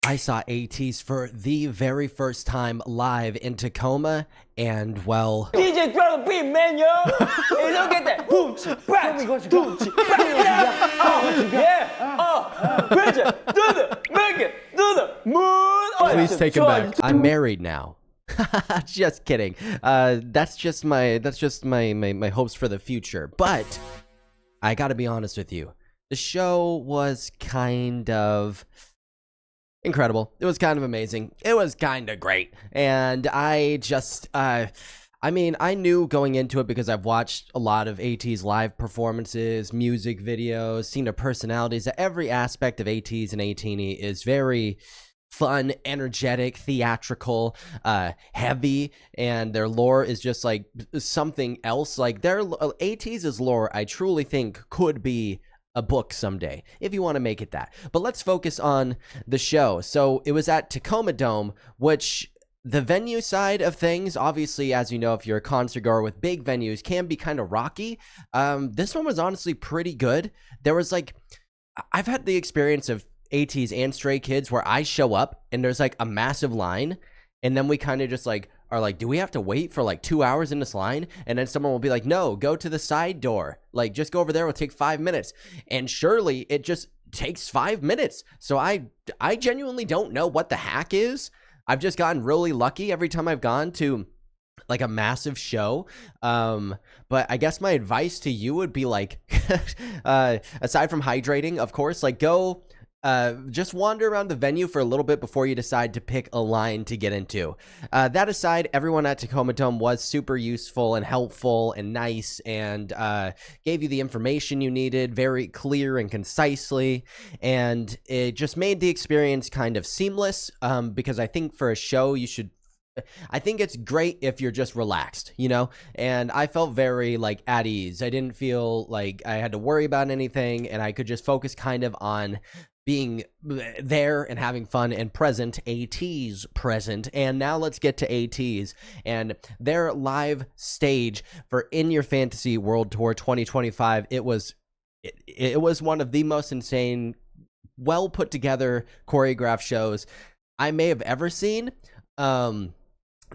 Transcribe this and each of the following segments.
I saw Ateez for the very first time live in Tacoma, and well, DJ drop the beat, man, yo. Hey, look at that. Boom, back, boom, back, yeah. Bridget, do the, make it, do the moon. please take him back. I'm married now. Just kidding. That's just my hopes for the future. But I gotta be honest with you. The show was kind of incredible. It was kind of amazing. It was kind of great. And I just, I mean, I knew going into it because I've watched a lot of Ateez live performances, music videos, seen their personalities. Every aspect of Ateez and Ateeny is very fun, energetic, theatrical, heavy, and their lore is just like something else. Like their Ateez's lore, I truly think could be a book someday, if you want to make it that. But let's focus on the show. So it was at Tacoma Dome, which the venue side of things, obviously, as you know, if you're a concert goer with big venues, can be kind of rocky. This one was honestly pretty good. There was like, I've had the experience of Ateez and Stray Kids where I show up and there's like a massive line, and then we kind of just like are like, do we have to wait for like 2 hours in this line? And then someone will be like, no, go to the side door. Like, just go over there. It'll take 5 minutes. And surely it just takes 5 minutes. So I genuinely don't know what the hack is. I've just gotten really lucky every time I've gone to like a massive show. But I guess my advice to you would be like, aside from hydrating, of course, like go just wander around the venue for a little bit before you decide to pick a line to get into. That aside, everyone at Tacoma Dome was super useful and helpful and nice, and gave you the information you needed very clear and concisely, and it just made the experience kind of seamless, because I think for a show I think it's great if you're just relaxed, you know? And I felt very like at ease. I didn't feel like I had to worry about anything, and I could just focus kind of on being there and having fun and present. Ateez present. And now let's get to Ateez and their live stage for In Your Fantasy World Tour 2025. It was one of the most insane, well put together choreographed shows I may have ever seen.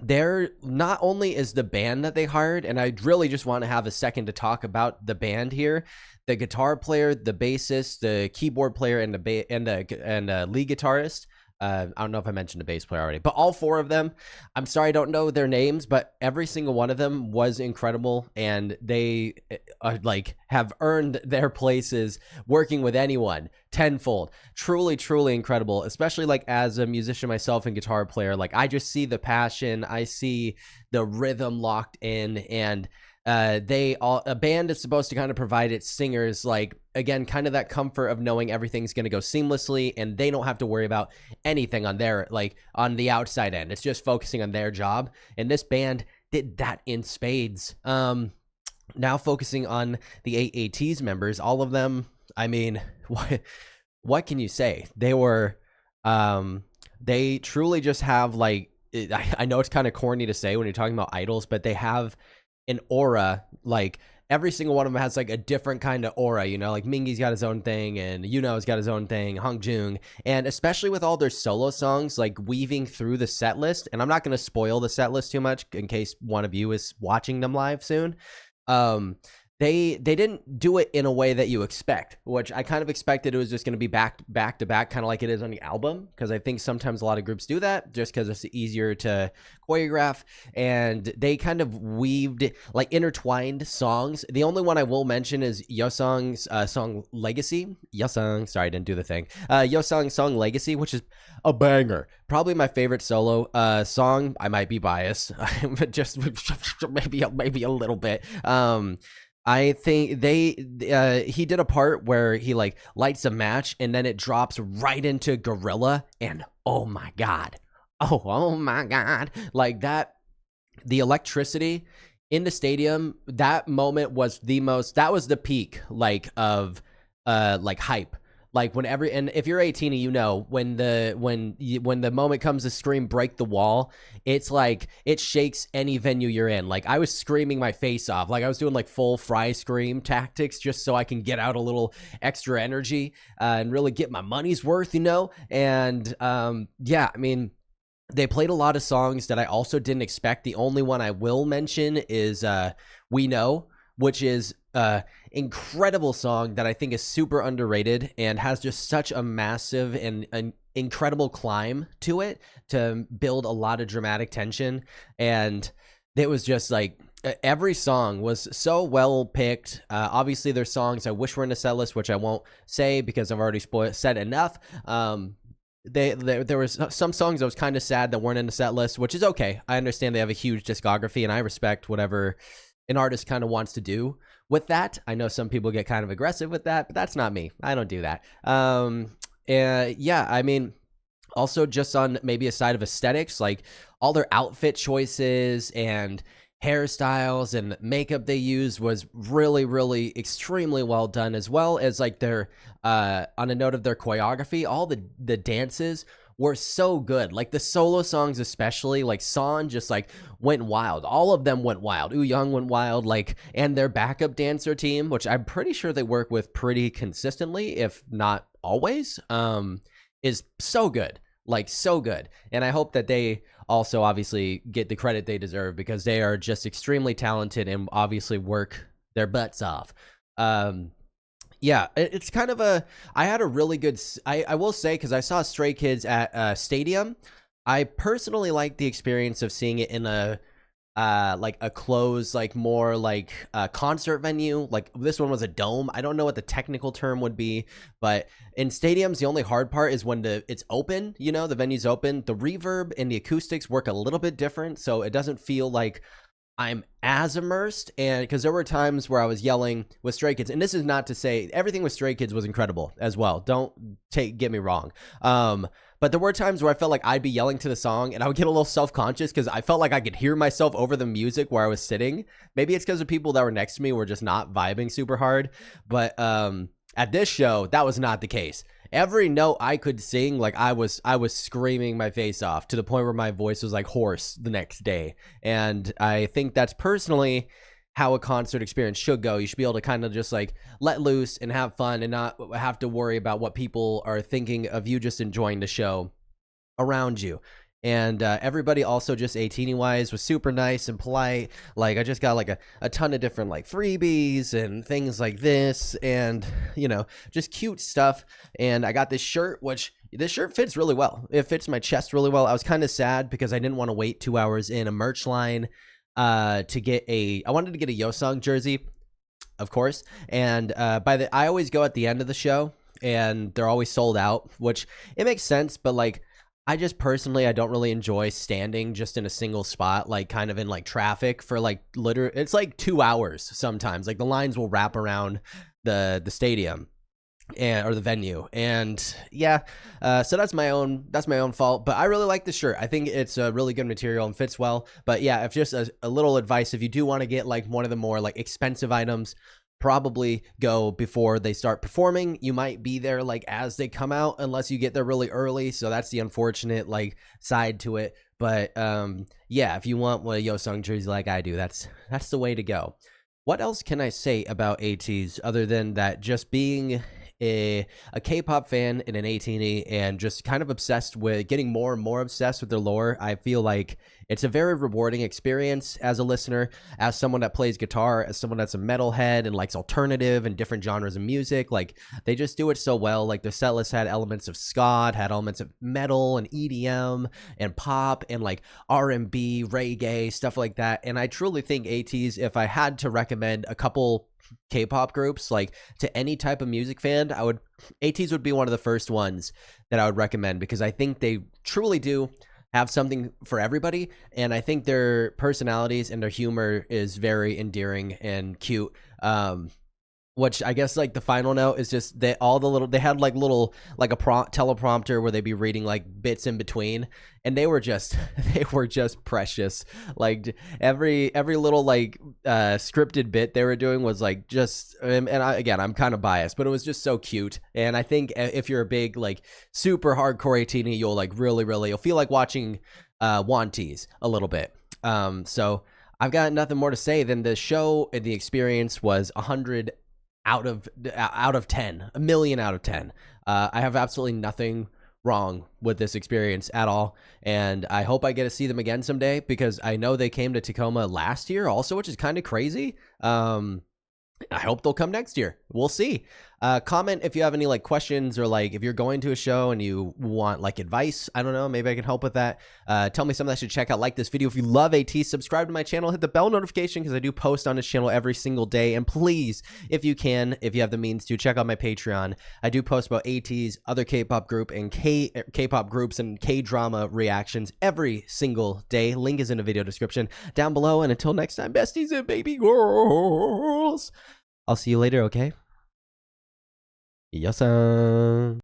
There not only is the band that they hired, and I really just want to have a second to talk about the band here. The guitar player, the bassist, the keyboard player, and the lead guitarist. I don't know if I mentioned the bass player already, but all four of them, I'm sorry I don't know their names, but every single one of them was incredible, and they like have earned their places working with anyone tenfold. Truly, truly incredible, especially like as a musician myself and guitar player. Like I just see the passion, I see the rhythm locked in, and a band is supposed to kind of provide its singers, like, again, kind of that comfort of knowing everything's going to go seamlessly and they don't have to worry about anything on their, like, on the outside end. It's just focusing on their job, and this band did that in spades. Now focusing on the 8 Ateez members, all of them, I mean, what can you say? They were, they truly just have, like, I know it's kind of corny to say when you're talking about idols, but they have an aura. Like every single one of them has like a different kind of aura, you know, like Mingy's got his own thing, and Yuno's got his own thing, Hongjoong, and especially with all their solo songs like weaving through the set list. And I'm not going to spoil the set list too much in case one of you is watching them live soon. They didn't do it in a way that you expect, which I kind of expected it was just going to be back to back, kind of like it is on the album, because I think sometimes a lot of groups do that just because it's easier to choreograph, and they kind of weaved, like, intertwined songs. The only one I will mention is Yeosang's song Legacy. Yeosang, sorry, I didn't do the thing. Yeosang's song Legacy, which is a banger. Probably my favorite solo song. I might be biased, just maybe a little bit. I think he did a part where he like lights a match and then it drops right into Gorilla, and oh my god, like that, the electricity in the stadium, that moment was that was the peak, like, of like hype. Like and if you're 18, you know when the moment comes to scream break the wall, it's like it shakes any venue you're in. Like I was screaming my face off, like I was doing like full fry scream tactics just so I can get out a little extra energy and really get my money's worth, you know. And yeah, I mean, they played a lot of songs that I also didn't expect. The only one I will mention is We Know, which is incredible song that I think is super underrated and has just such a massive and an incredible climb to it to build a lot of dramatic tension. And it was just like every song was so well picked. Obviously there's songs I wish were in a set list, which I won't say because I've already said enough. There was some songs I was kind of sad that weren't in the set list, which is okay. I understand they have a huge discography and I respect whatever an artist kind of wants to do with that. I know some people get kind of aggressive with that, but that's not me. I don't do that. Yeah, I mean, also just on maybe a side of aesthetics, like all their outfit choices and hairstyles and makeup they used was really, really extremely well done, as well as like their on a note of their choreography, all the dances were so good. Like the solo songs especially, like Son just like went wild. All of them went wild. Woo Young went wild, like, and their backup dancer team, which I'm pretty sure they work with pretty consistently, if not always, is so good. Like so good. And I hope that they also obviously get the credit they deserve because they are just extremely talented and obviously work their butts off. Yeah, it's kind of I had a really good, I will say, because I saw Stray Kids at Stadium. I personally like the experience of seeing it in a like a closed, like more like a concert venue. Like this one was a dome. I don't know what the technical term would be, but in stadiums, the only hard part is when it's open, you know, the venue's open. The reverb and the acoustics work a little bit different, so it doesn't feel like I'm as immersed. And because there were times where I was yelling with Stray Kids, and this is not to say everything with Stray Kids was incredible as well. Don't get me wrong. But there were times where I felt like I'd be yelling to the song and I would get a little self-conscious because I felt like I could hear myself over the music where I was sitting. Maybe it's because the people that were next to me were just not vibing super hard. But at this show, that was not the case. Every note I could sing, like I was screaming my face off to the point where my voice was like hoarse the next day. And I think that's personally how a concert experience should go. You should be able to kind of just like let loose and have fun and not have to worry about what people are thinking of you just enjoying the show around you. And everybody also just 18 wise was super nice and polite. Like I just got like a ton of different like freebies and things like this, and you know, just cute stuff. And I got this shirt, which this shirt fits really well. It fits my chest really well. I was kind of sad because I didn't want to wait 2 hours in a merch line to get I wanted to get a Yosung jersey, of course. And I always go at the end of the show and they're always sold out, which it makes sense, but like I just personally, I don't really enjoy standing just in a single spot, like kind of in like traffic for like it's like 2 hours sometimes. Like the lines will wrap around the stadium or the venue. And yeah, so that's my own fault, but I really like the shirt. I think it's a really good material and fits well. But yeah, if just a little advice, if you do want to get like one of the more like expensive items, probably go before they start performing. You might be there like as they come out unless you get there really early, so that's the unfortunate like side to it. But yeah, if you want a Yosung jersey like I do, that's the way to go. What else can I say about Ateez other than that just being a K-pop fan in an 18E and just kind of obsessed with getting more and more obsessed with their lore? I feel like it's a very rewarding experience as a listener, as someone that plays guitar, as someone that's a metalhead and likes alternative and different genres of music. Like they just do it so well. Like the setlist had elements of ska, had elements of metal and EDM and pop and like R&B, reggae, stuff like that. And I truly think Ateez, if I had to recommend a couple K-pop groups like to any type of music fan, Ateez would be one of the first ones that I would recommend, because I think they truly do have something for everybody, and I think their personalities and their humor is very endearing and cute. which I guess like the final note is just they had like a teleprompter where they'd be reading like bits in between, and they were just precious. Like every little like scripted bit they were doing was like just I'm kind of biased, but it was just so cute. And I think if you're a big like super hardcore Ateez, you'll like you'll feel like watching Ateez a little bit. So I've got nothing more to say than the show and the experience was 100 out of 10, a million out of 10. I have absolutely nothing wrong with this experience at all, and I hope I get to see them again someday, because I know they came to Tacoma last year also, which is kind of crazy. I hope they'll come next year. We'll see. Comment if you have any like questions, or like if you're going to a show and you want like advice. I don't know. Maybe I can help with that. Tell me something I should check out. Like this video if you love Ateez. Subscribe to my channel. Hit the bell notification, because I do post on this channel every single day. And please, if you have the means to, check out my Patreon. I do post about Ateez, other K-pop group, and K-pop groups and K-drama reactions every single day. Link is in the video description down below. And until next time, besties and baby girls, I'll see you later, okay? Yes,